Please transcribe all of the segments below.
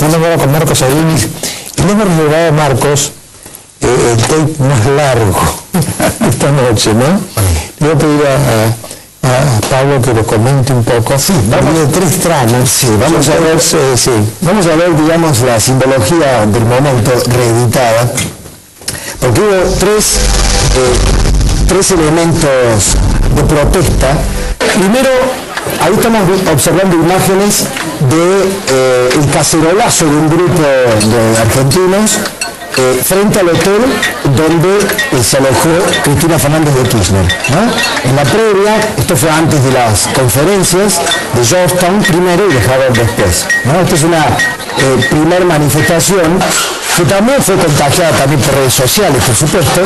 Estamos ahora con Marcos Aguinis y le hemos reservado a Marcos el tape más largo esta noche, ¿no? Le voy a pedir a Pablo que lo comente un poco. Sí, vamos de 3 tramos. Sí, vamos a ver, digamos, la simbología del momento reeditada, porque hubo tres elementos de protesta. Primero, ahí estamos observando imágenes del cacerolazo de un grupo de argentinos frente al hotel donde se alojó Cristina Fernández de Kirchner, ¿no? En la previa, esto fue antes de las conferencias de Georgetown primero y de Harvard después, ¿no? Esta es una primera manifestación que también fue contagiada también por redes sociales, por supuesto,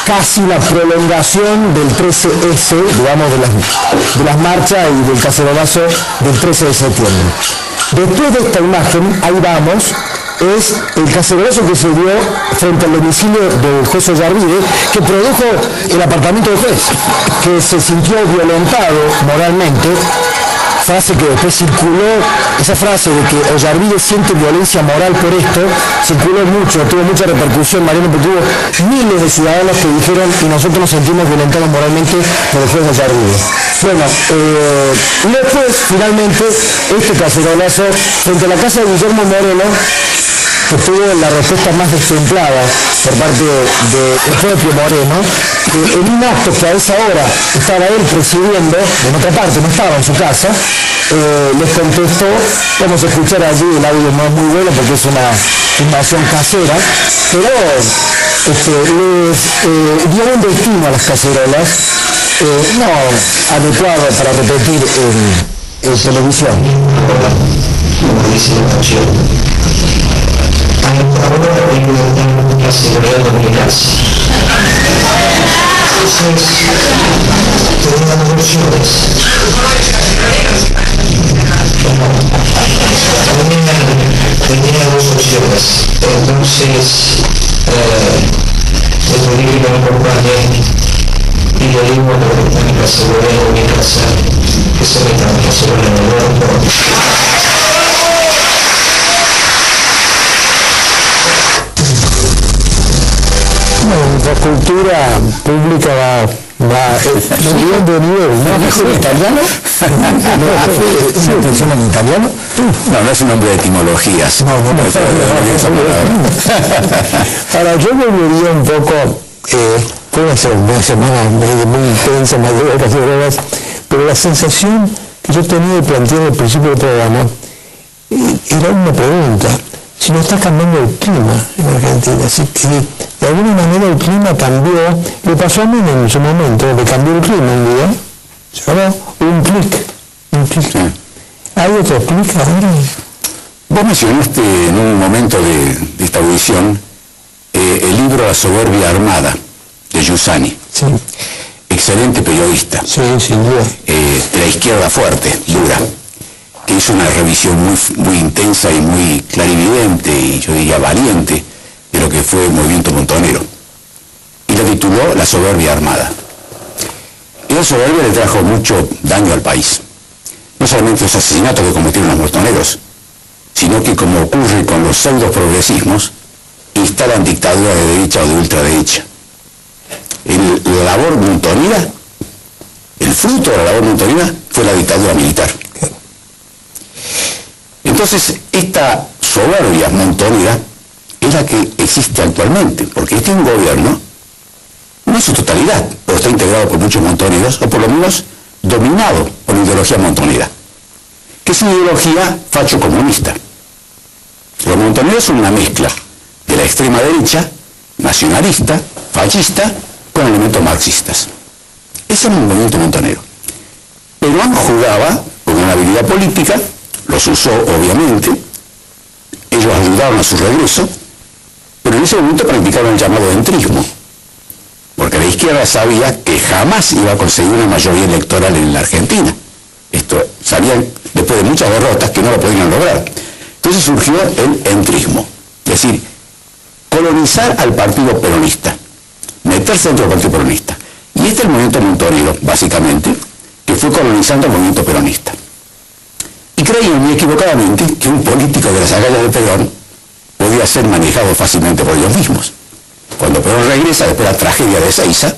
casi la prolongación del 13S, digamos, de las marchas y del cacerolazo del 13 de septiembre. Después de esta imagen, ahí vamos, es el cacerolazo que se dio frente al domicilio del juez Ollarvide, que produjo el apartamento del juez, que se sintió violentado moralmente. Frase que después circuló, esa frase de que Ollarvide siente violencia moral por esto, circuló mucho, tuvo mucha repercusión, Mariano, porque hubo miles de ciudadanos que dijeron y nosotros nos sentimos violentados moralmente por el juez Ollarvide. Bueno, y después, finalmente, este cacerolazo frente a la casa de Guillermo Moreno, que tuvo la respuesta más destemplada por parte del propio Moreno, en un acto que a esa hora estaba él presidiendo, en otra parte, no estaba en su casa, les contestó, vamos a escuchar allí, el audio no es muy bueno porque es una filmación casera, pero les dio un destino a las cacerolas, no adecuado para repetir en televisión. Como dice la canción, ahora hay que la seguridad de mi casa. Entonces, tenía 2 opciones. Tenía 2 opciones. Entonces, le pedí que me acompañe y le digo a la seguridad de mi casa que se meta en la seguridad de mi casa. La cultura pública va subiendo de nivel, ¿no? ¿Es en italiano? ¿Es una canción en italiano? No es un nombre de etimologías. Ahora, yo volvería un poco, fue una semana muy intensa, más de vacaciones, pero la sensación que yo tenía de plantear al principio del programa era una pregunta. Si no está cambiando el clima en Argentina, así que de alguna manera el clima cambió, le pasó a mí en su momento, le cambió el clima un día, se llamó un clic. Sí. ¿Hay otro clic ahora? Vos mencionaste en un momento de esta audición el libro La soberbia armada, de Giussani. Sí. Excelente periodista. Sí, sin duda. De la izquierda fuerte, dura. Que hizo una revisión muy intensa y muy clarividente y yo diría valiente de lo que fue el movimiento montonero. Y la tituló La soberbia armada. Y la soberbia le trajo mucho daño al país. No solamente los asesinatos que cometieron los montoneros, sino que, como ocurre con los pseudo progresismos, instalan dictaduras de derecha o de ultraderecha. La labor montonera, el fruto de la labor montonera fue la dictadura militar. Entonces, esta soberbia montonera es la que existe actualmente, porque este es un gobierno, no en su totalidad, pero está integrado por muchos montoneros, o por lo menos dominado por la ideología montonera, que es una ideología facho-comunista. Los montoneros son una mezcla de la extrema derecha, nacionalista, fascista, con elementos marxistas. Ese es el movimiento montonero. Perón jugaba con una habilidad política, los usó obviamente, ellos ayudaron a su regreso, pero en ese momento practicaron el llamado entrismo, porque la izquierda sabía que jamás iba a conseguir una mayoría electoral en la Argentina. Esto sabían después de muchas derrotas que no lo podían lograr. Entonces surgió el entrismo, es decir, colonizar al partido peronista, meterse dentro del partido peronista. Y este es el movimiento montonero, básicamente, que fue colonizando el movimiento peronista. Y creían muy equivocadamente que un político de las agallas de Perón podía ser manejado fácilmente por ellos mismos. Cuando Perón regresa, después de la tragedia de Ezeiza,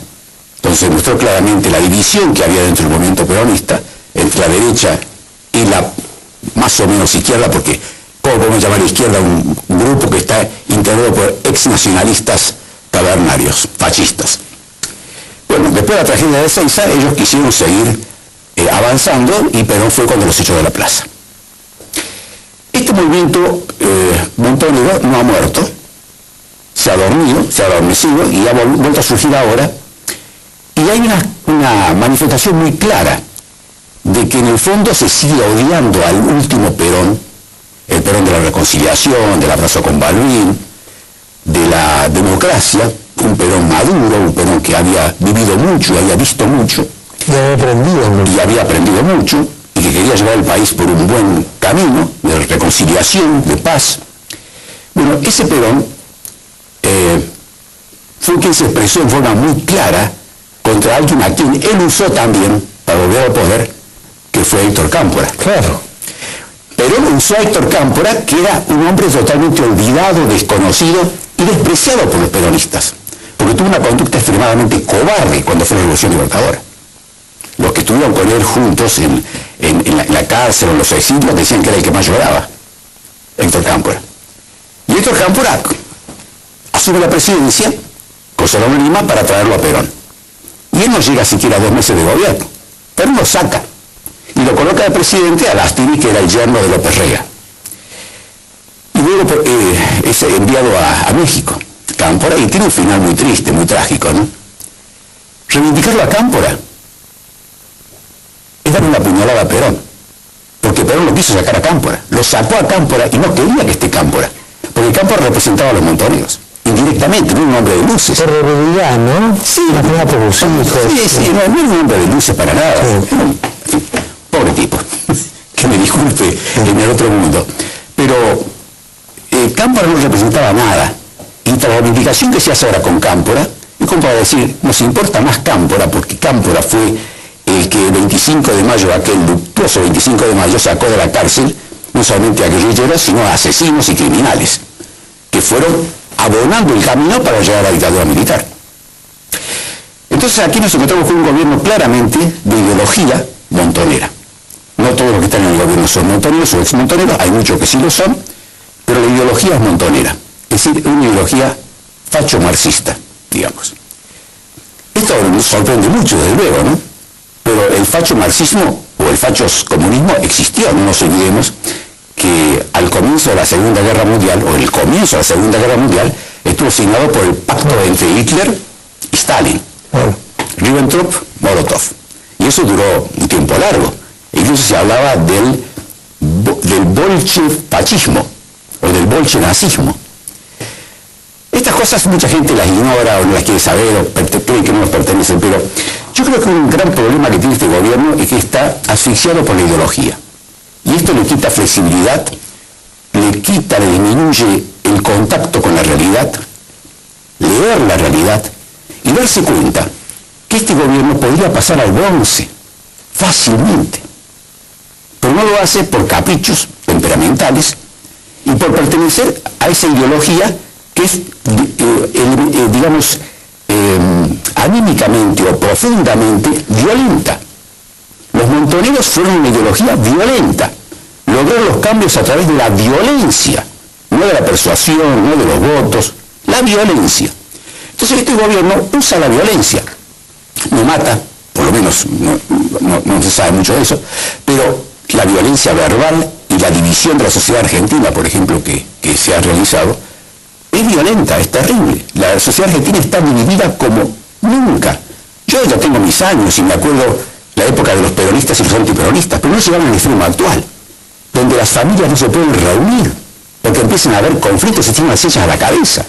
entonces mostró claramente la división que había dentro del movimiento peronista entre la derecha y la más o menos izquierda, porque ¿cómo podemos llamar izquierda un grupo que está integrado por exnacionalistas tabernarios, fascistas? Bueno, después de la tragedia de Ezeiza, ellos quisieron seguir avanzando y Perón fue cuando los echó de la plaza. Este movimiento montonero no ha muerto, se ha dormido, se ha adormecido y ha vuelto a surgir ahora. Y hay una manifestación muy clara de que en el fondo se sigue odiando al último Perón, el Perón de la reconciliación, del abrazo con Balbín, de la democracia, un Perón maduro, un Perón que había vivido mucho, había visto mucho, y había aprendido mucho, y que quería llevar el país por un buen camino de reconciliación, de paz. Bueno, ese Perón fue quien se expresó en forma muy clara contra alguien a quien él usó también para volver al poder, que fue Héctor Cámpora. Claro. Perón usó a Héctor Cámpora, que era un hombre totalmente olvidado, desconocido y despreciado por los peronistas, porque tuvo una conducta extremadamente cobarde cuando fue la Revolución Libertadora. Los que estuvieron con él juntos en la cárcel o en los exilios decían que era el que más lloraba, Héctor Cámpora. Y Héctor Cámpora asume la presidencia con Solano Lima para traerlo a Perón. Y él no llega siquiera a 2 meses de gobierno. Perón lo saca y lo coloca de presidente a Lastiri, que era el yerno de López Rega. Y luego es enviado a México, Cámpora, y tiene un final muy triste, muy trágico, ¿no? Reivindicarlo a Cámpora es darle una puñalada a Perón, porque Perón lo quiso sacar a Cámpora, lo sacó a Cámpora y no quería que esté Cámpora, porque Cámpora representaba a los montoneros, indirectamente, no era un hombre de luces. Por realidad, ¿no? Sí, más que nada por los hijos. Sí, no era un hombre de luces para nada. Sí. En fin, pobre tipo, que me disculpe en el otro mundo. Pero Cámpora no representaba nada. Y la reivindicación que se hace ahora con Cámpora, es como para decir, nos importa más Cámpora, porque Cámpora fue el que el 25 de mayo, aquel luctuoso 25 de mayo, sacó de la cárcel no solamente a guerrilleros, sino a asesinos y criminales, que fueron abonando el camino para llegar a la dictadura militar. Entonces aquí nos encontramos con un gobierno claramente de ideología montonera. No todos los que están en el gobierno son montoneros o ex-montoneros, hay muchos que sí lo son, pero la ideología es montonera, es decir, una ideología facho-marxista, digamos. Esto nos sorprende mucho, desde luego, ¿no? Pero el facho-marxismo o el facho-comunismo existió, no nos olvidemos que al comienzo de la Segunda Guerra Mundial, o el comienzo de la Segunda Guerra Mundial, estuvo signado por el pacto entre Hitler y Stalin, Ribbentrop-Molotov. Y eso duró un tiempo largo. Incluso se hablaba del bolche-fascismo, o del bolche-nazismo. Estas cosas mucha gente las ignora o no las quiere saber o cree que no nos pertenecen, pero yo creo que un gran problema que tiene este gobierno es que está asfixiado por la ideología. Y esto le quita flexibilidad, le disminuye el contacto con la realidad, leer la realidad y darse cuenta que este gobierno podría pasar al bronce fácilmente. Pero no lo hace por caprichos temperamentales y por pertenecer a esa ideología que es, digamos, anímicamente o profundamente violenta. Los montoneros fueron una ideología violenta. Lograron los cambios a través de la violencia, no de la persuasión, no de los votos, la violencia. Entonces este gobierno usa la violencia. No mata, por lo menos no se sabe mucho de eso, pero la violencia verbal y la división de la sociedad argentina, por ejemplo, que se ha realizado, es violenta, es terrible. La sociedad argentina está dividida como nunca. Yo ya tengo mis años y me acuerdo la época de los peronistas y los antiperonistas, pero no llegaron al extremo actual, donde las familias no se pueden reunir, porque empiezan a haber conflictos y tienen las hechas a la cabeza.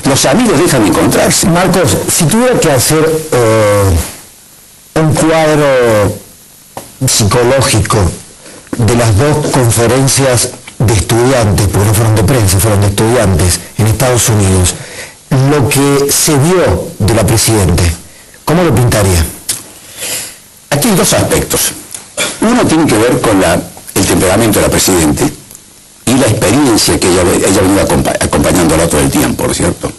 Los amigos dejan de encontrarse. Marcos, si tuviera que hacer un cuadro psicológico de las dos conferencias de estudiantes, porque no fueron de prensa, fueron de estudiantes en Estados Unidos, lo que se vio de la Presidente, ¿cómo lo pintaría? Aquí hay dos aspectos. Uno tiene que ver con el temperamento de la Presidente y la experiencia que ella ha venido acompañándola todo el tiempo, ¿no es cierto?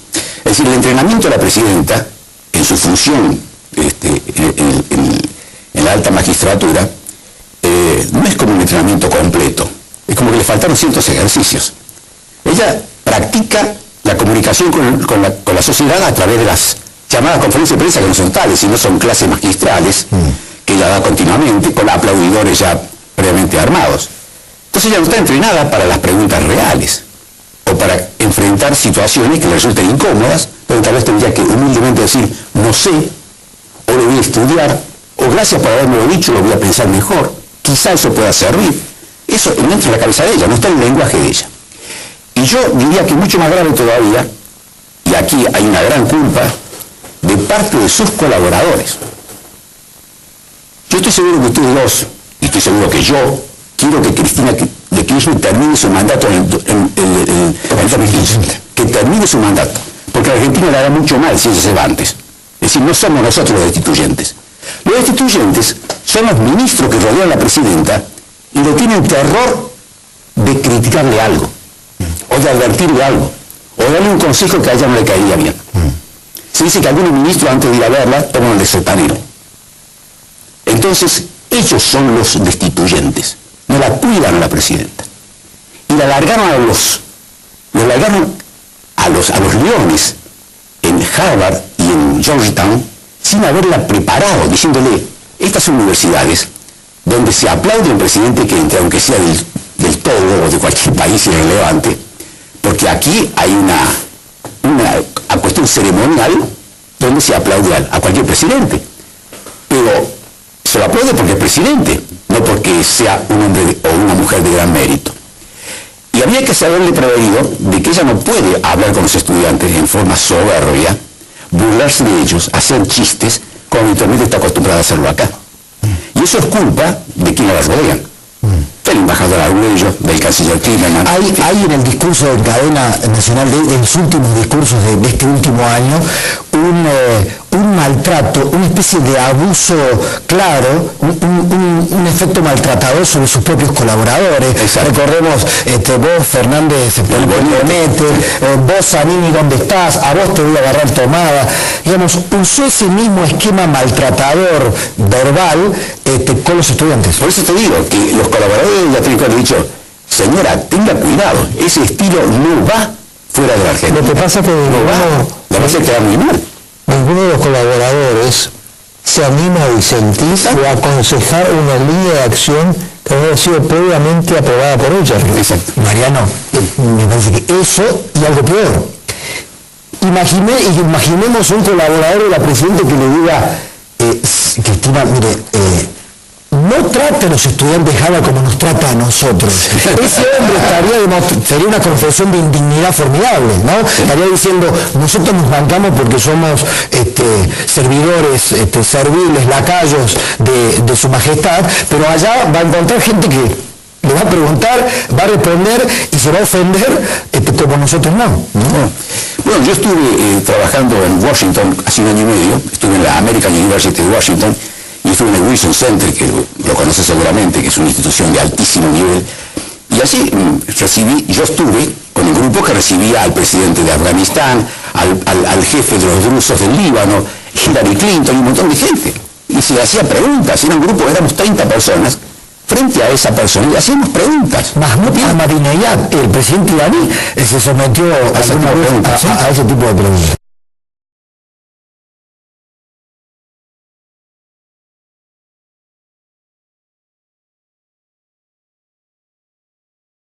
Es decir, el entrenamiento de la Presidenta en su función en la alta magistratura no es como un entrenamiento completo, es como que le faltaron ciertos ejercicios. Ella practica la comunicación con la sociedad a través de las llamadas conferencias de prensa, que no son tales, sino son clases magistrales que ella da continuamente con aplaudidores ya previamente armados. Entonces ella no está entrenada para las preguntas reales o para enfrentar situaciones que le resulten incómodas, pero tal vez tendría que humildemente decir no sé, o lo voy a estudiar, o gracias por haberme dicho lo voy a pensar mejor, quizá eso pueda servir. Eso no entra en la cabeza de ella, no está en el lenguaje de ella. Y yo diría que mucho más grave todavía, y aquí hay una gran culpa de parte de sus colaboradores. Yo estoy seguro que ustedes dos, y estoy seguro que yo, quiero que Cristina de Kirchner termine su mandato en 2015, que termine su mandato, porque a Argentina le hará mucho mal si ella se va antes. Es decir, no somos nosotros los destituyentes. Los destituyentes son los ministros que rodean a la presidenta y le tienen terror de criticarle algo, o de advertirle algo, o darle un consejo que a ella no le caería bien. Se dice que algunos ministros antes de ir a verla toman el sotanero. Entonces, ellos son los destituyentes, no la cuidan a la presidenta. Y la largaron a los leones en Harvard y en Georgetown sin haberla preparado, diciéndole, estas universidades donde se aplaude un presidente que entre, aunque sea del todo o de cualquier país irrelevante, porque aquí hay una cuestión ceremonial donde se aplaude a cualquier presidente, pero se lo aplaude porque es presidente, no porque sea un hombre o una mujer de gran mérito. Y había que saberle prevenido de que ella no puede hablar con los estudiantes en forma soberbia, burlarse de ellos, hacer chistes, como habitualmente está acostumbrada a hacerlo acá. Y eso es culpa de quien la rodean. Del embajador Arguello, del canciller Timerman. Hay en el discurso de cadena nacional, de los últimos discursos de este último año, un maltrato, una especie de abuso claro, un efecto maltratador sobre sus propios colaboradores. Exacto. Recordemos, vos, Fernández, vos, Zanini, ¿dónde estás? A vos te voy a agarrar tomada. Digamos, usó ese mismo esquema maltratador verbal con los estudiantes. Por eso te digo que los colaboradores ya tienen que haber dicho, señora, tenga cuidado, ese estilo no va fuera de la Argentina. Lo que pasa es que la va a hacer quedar muy mal. Ninguno de los colaboradores se anima a disentir o a aconsejar una línea de acción que no haya sido previamente aprobada por ella. Exacto. Mariano, me parece que eso y algo peor. Imaginemos un colaborador de la presidenta que le diga, Cristina, mire, no trate a los estudiantes de Harvard como nos trata a nosotros. Ese hombre sería una confesión de indignidad formidable, ¿no? Estaría diciendo, nosotros nos bancamos porque somos servidores, serviles, lacayos de su majestad, pero allá va a encontrar gente que le va a preguntar, va a responder y se va a ofender como nosotros no. Bueno, yo estuve trabajando en Washington hace 1 año y medio, estuve en la American University de Washington, y estuve en el Wilson Center, que lo conoces seguramente, que es una institución de altísimo nivel, y así yo estuve con el grupo que recibía al presidente de Afganistán, al jefe de los drusos del Líbano, Hillary Clinton y un montón de gente, y se hacía preguntas, era un grupo, éramos 30 personas, frente a esa persona, y hacíamos preguntas. Mahmoud Ahmadinejad, el presidente iraní, se sometió a ese tipo de preguntas.